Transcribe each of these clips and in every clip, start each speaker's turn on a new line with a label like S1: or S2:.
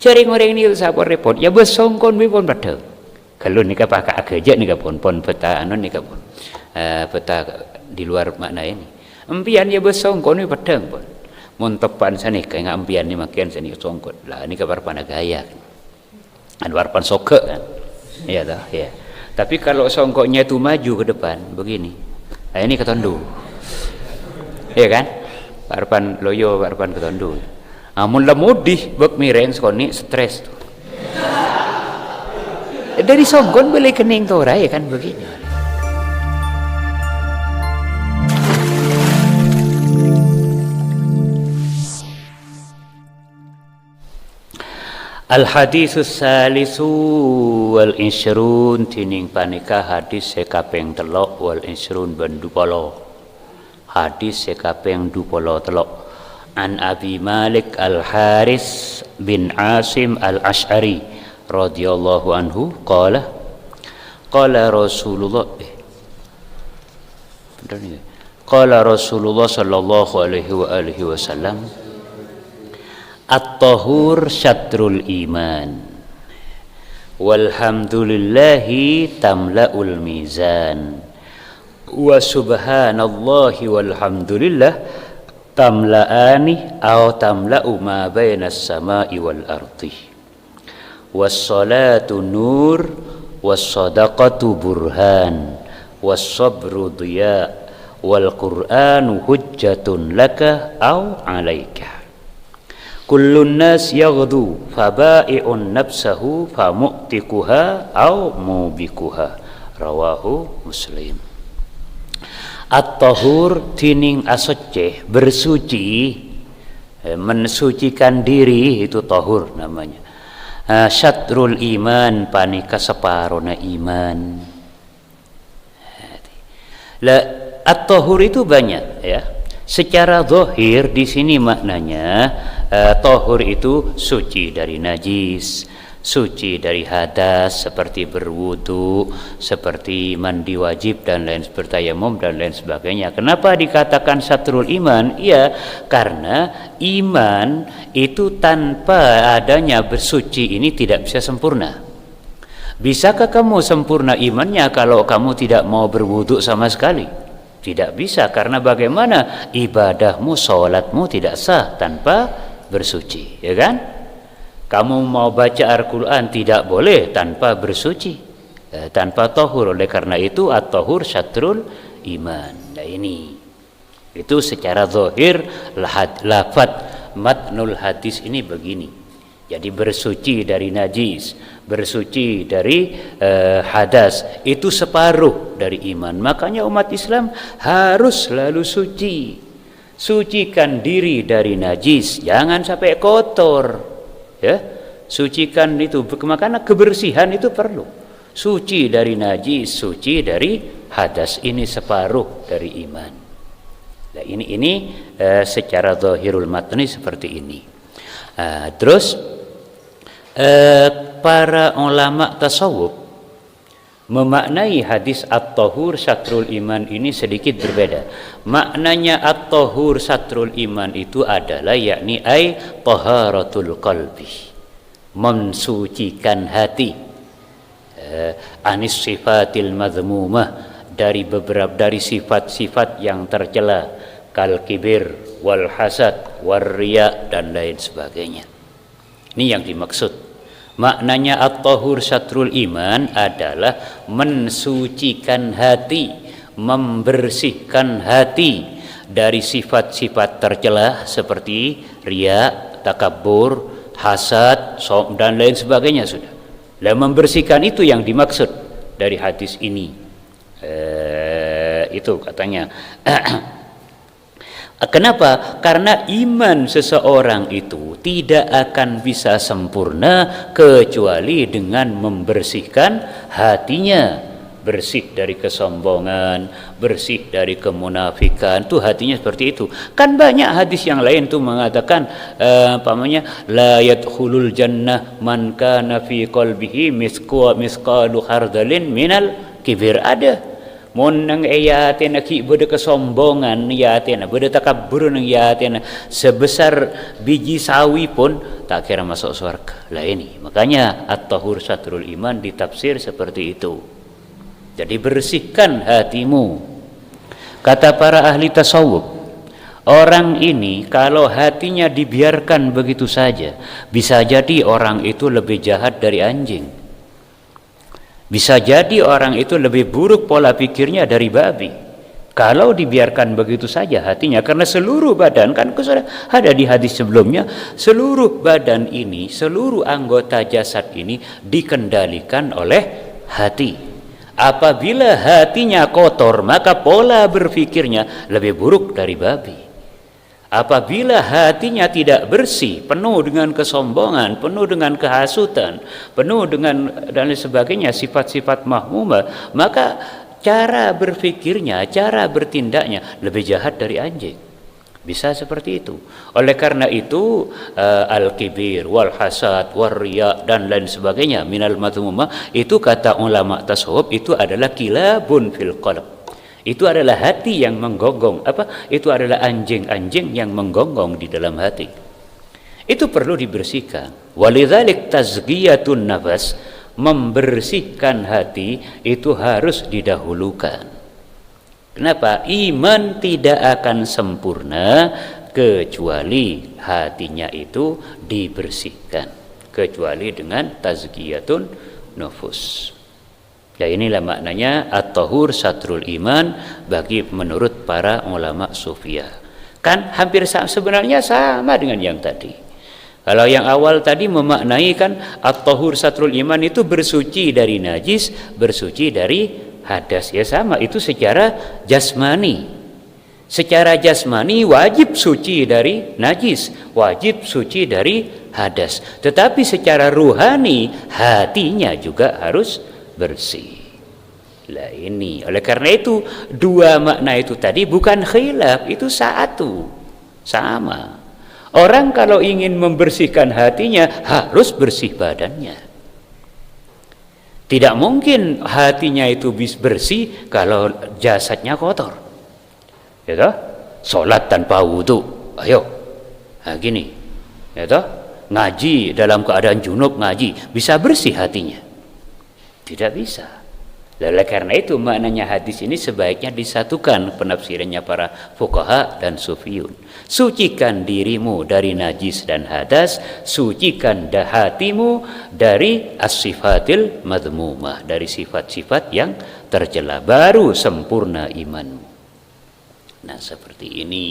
S1: Cari orang ni siapa repot, ya bersongkon bi pun pada. Kalau ni pakai kerja ni pun peta anu ni pun peta di luar makna ini. Empian ya bersongkon ni pada pun. Mun tepan sani kaya ngampian ni makian sani songkon. Lah ni kabar pana gaya. Anwar pan soke kan. Iya dah, ya. Tapi kalau songkoknya itu maju ke depan begini. Nah ini ketondu. Iya kan? Barpan loyo, barpan ketondu. Amun lemudih bek miren skoni stres tuh. Dari songkon boleh kening tuh ya kan begini. Al-haditsus salisu wal insyrun tining panika hadis sekapeng telok wal insyrun bandupolo. Hadis sekapeng dupolo telok. An Abi Malik Al-Haris bin Asim Al-Ash'ari radhiyallahu anhu qala Rasulullah sallallahu alaihi wasallam at-tahur syatrul iman walhamdulillahi tamla'ul mizan wa subhanallahi walhamdulillah tamla'ani aw tamla'u ma bainas sama'i wal ardi was-salatu nur was-sadaqatu burhan was-sabru diya wal qur'anu hujjatun laka aw 'alaika kullun nas yaghdu faba'i'un nafsahu famu'tikuha aw mubikuha rawahu Muslim. At-tahur tining asoceh bersuci, mensucikan diri itu tahur namanya. Syatrul iman panika separona iman. Lah at-tahur itu banyak ya. Secara zahir di sini maknanya tahur itu suci dari najis, suci dari hadas seperti berwudu, seperti mandi wajib dan lain seperti tayamum dan lain sebagainya. Kenapa dikatakan syatrul iman? Ya, karena iman itu tanpa adanya bersuci ini tidak bisa sempurna. Bisakah kamu sempurna imannya kalau kamu tidak mau berwudu sama sekali? Tidak bisa, karena bagaimana ibadahmu, sholatmu tidak sah tanpa bersuci, ya kan? Kamu mau baca Al-Quran tidak boleh tanpa bersuci, tanpa tahur. Oleh karena itu at-tahur syatrul iman. Nah ini itu secara zahir lafaz matnul hadis ini begini. Jadi bersuci dari najis, bersuci dari hadas itu separuh dari iman. Makanya umat Islam harus selalu suci. Sucikan diri dari najis, jangan sampai kotor. Ya, sucikan itu, makanya kebersihan itu perlu. Suci dari najis, suci dari hadas, ini separuh dari iman. Nah, ini secara zahirul matni seperti ini. Terus para ulama tasawuf memaknai hadis at-tahur syatrul iman ini sedikit berbeda. Maknanya at-tahur syatrul iman itu adalah yakni ay taharatul qalbi, mensucikan hati, anis sifatil madhmumah, dari sifat-sifat yang tercela, kal kibir wal hasad war riya dan lain sebagainya. Ini yang dimaksud. Maknanya at-tahur syatrul iman adalah mensucikan hati, membersihkan hati dari sifat-sifat tercela seperti riya, takabur, hasad, dan lain sebagainya sudah. Dan membersihkan itu yang dimaksud dari hadis ini. Itu katanya. Kenapa? Karena iman seseorang itu tidak akan bisa sempurna kecuali dengan membersihkan hatinya. Bersih dari kesombongan, bersih dari kemunafikan, tuh hatinya seperti itu. Kan banyak hadis yang lain tuh mengatakan la yadkhulul jannah man kana fi qalbihi misqalu khardalin minal kibir. Ada. Mun nang ayatena ki beda kesombongan yatena, beda takabbur nang yatena sebesar biji sawi pun tak kira masuk surga. Lah ini, makanya at-tahur satrul iman ditafsir seperti itu. Jadi bersihkan hatimu. Kata para ahli tasawuf, orang ini kalau hatinya dibiarkan begitu saja, bisa jadi orang itu lebih jahat dari anjing. Bisa jadi orang itu lebih buruk pola pikirnya dari babi. Kalau dibiarkan begitu saja hatinya, karena seluruh badan, kan sudah ada di hadis sebelumnya, seluruh badan ini, seluruh anggota jasad ini dikendalikan oleh hati. Apabila hatinya kotor, maka pola berpikirnya lebih buruk dari babi. Apabila hatinya tidak bersih, penuh dengan kesombongan, penuh dengan kehasutan, penuh dengan dan lain sebagainya, sifat-sifat mahmumah, maka cara berpikirnya, cara bertindaknya lebih jahat dari anjing. Bisa seperti itu. Oleh karena itu al-kibir, wal hasad, war riya dan lain sebagainya minal madhmumah, itu kata ulama tasawuf itu adalah kilabun fil qalb. Itu adalah hati yang menggonggong. Itu adalah anjing-anjing yang menggonggong di dalam hati. Itu perlu dibersihkan. Walidzalik tazkiyatun nafas, membersihkan hati itu harus didahulukan. Kenapa? Iman tidak akan sempurna kecuali hatinya itu dibersihkan, kecuali dengan tazkiyatun nufus. Ya, inilah maknanya at-tahur satrul iman bagi menurut para ulama sufiyah. Kan hampir sebenarnya sama dengan yang tadi. Kalau yang awal tadi memaknai kan at-tahur satrul iman itu bersuci dari najis, bersuci dari hadas. Ya sama, itu secara jasmani. Secara jasmani wajib suci dari najis, wajib suci dari hadas. Tetapi secara ruhani hatinya juga harus bersih. Lah ini, oleh karena itu dua makna itu tadi bukan khilaf, itu satu, sama. Orang kalau ingin membersihkan hatinya harus bersih badannya. Tidak mungkin hatinya itu bersih kalau jasadnya kotor. Ya toh? Salat tanpa wudu, ayo. Nah gini. Ya toh? Ngaji dalam keadaan junub ngaji, bisa bersih hatinya? Tidak bisa. Oleh karena itu maknanya hadis ini sebaiknya disatukan penafsirannya para fuqaha dan sufiyun. Sucikan dirimu dari najis dan hadas, sucikan hatimu dari as-sifatil madhmumah, dari sifat-sifat yang tercela, baru sempurna imanmu. Nah seperti ini.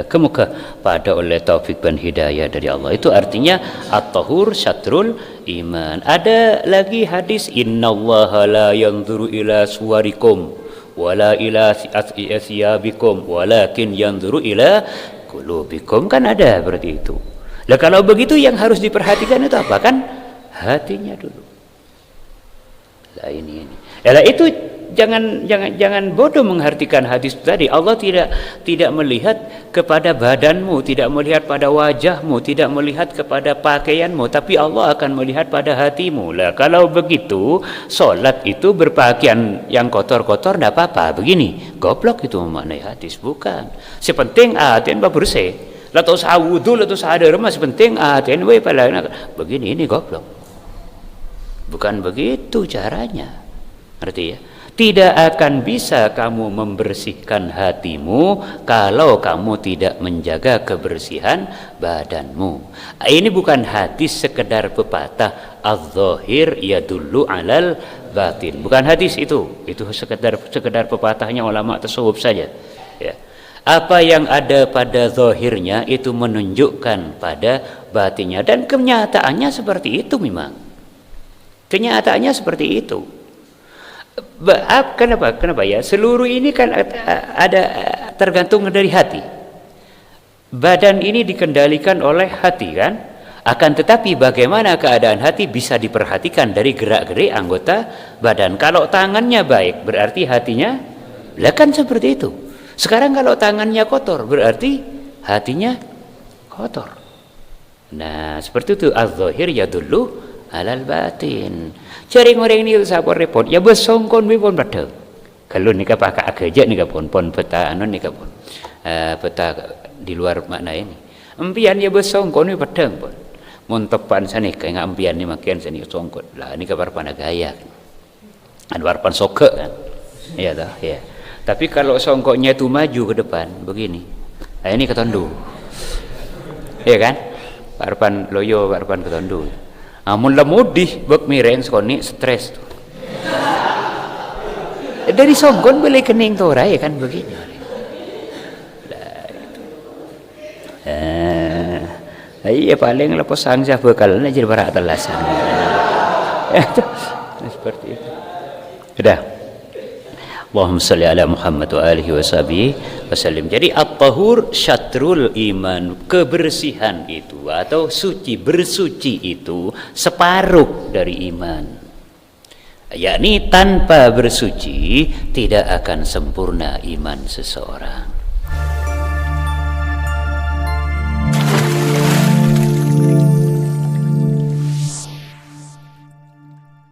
S1: Kemuka pada oleh taufik dan hidayah dari Allah. Itu artinya at-tahur syatrul iman. Ada lagi hadis, innallaha la yanzuru ila suwarikum wala ila asyabikum walakin yanzuru ila qulubikum. Kan ada berarti itu. Lah kalau begitu yang harus diperhatikan itu apa? Kan hatinya dulu. Lah ini. Lah itu jangan bodoh mengartikan hadis tadi. Allah tidak melihat kepada badanmu, tidak melihat pada wajahmu, tidak melihat kepada pakaianmu, tapi Allah akan melihat pada hatimu. Lah kalau begitu, sholat itu berpakaian yang kotor-kotor tidak apa-apa. Begini, goblok itu memaknai hadis, bukan. Sepenting hati bersih. Lalu sawudu, lalu sadar, mas penting hati begini, ini goblok. Bukan begitu caranya. Ngerti ya? Tidak akan bisa kamu membersihkan hatimu kalau kamu tidak menjaga kebersihan badanmu. Ini bukan hadis sekedar pepatah az-zahir yadullu alal batin. Bukan hadis itu sekedar pepatahnya ulama tasawuf saja. Ya. Apa yang ada pada zahirnya itu menunjukkan pada batinnya, dan kenyataannya seperti itu memang. Kenyataannya seperti itu. Kenapa ya? Seluruh ini kan ada tergantung dari hati. Badan ini dikendalikan oleh hati kan? Akan tetapi bagaimana keadaan hati bisa diperhatikan dari gerak-gerik anggota badan. Kalau tangannya baik berarti hatinya, lah kan seperti itu. Sekarang kalau tangannya kotor berarti hatinya kotor. Nah seperti itu, az-zahir yadullu alal batin. Cari orang ni sabar repot. Ya bersongkon we pun pada. Kalau ni pakai aja ni pun peta anu ni pun. Peta di luar makna ini. Empian ya bersongkon we pada pun. Mun tepan sani kaya ngampian ni makian sani songkon. Lah ni kabar pana gaya. Anwar pan soke kan. Iya dah, ya. Tapi kalau songkoknya itu maju ke depan begini. Nah ini ketondu. Iya kan? Parpan loyo, parpan ketondu. Amun lemudih bek miren skoni stres tuh. Dari songkon boleh kening tuh ya kan begini. Iya paling lepas sangsa bekalan aja berat telasan. Seperti itu. Sudah. Allahumma salli ala Muhammad wa alihi wa sahbihi wasallim. Jadi at-tahur syatrul iman, kebersihan itu atau suci, bersuci itu separuh dari iman. Yakni tanpa bersuci tidak akan sempurna iman seseorang.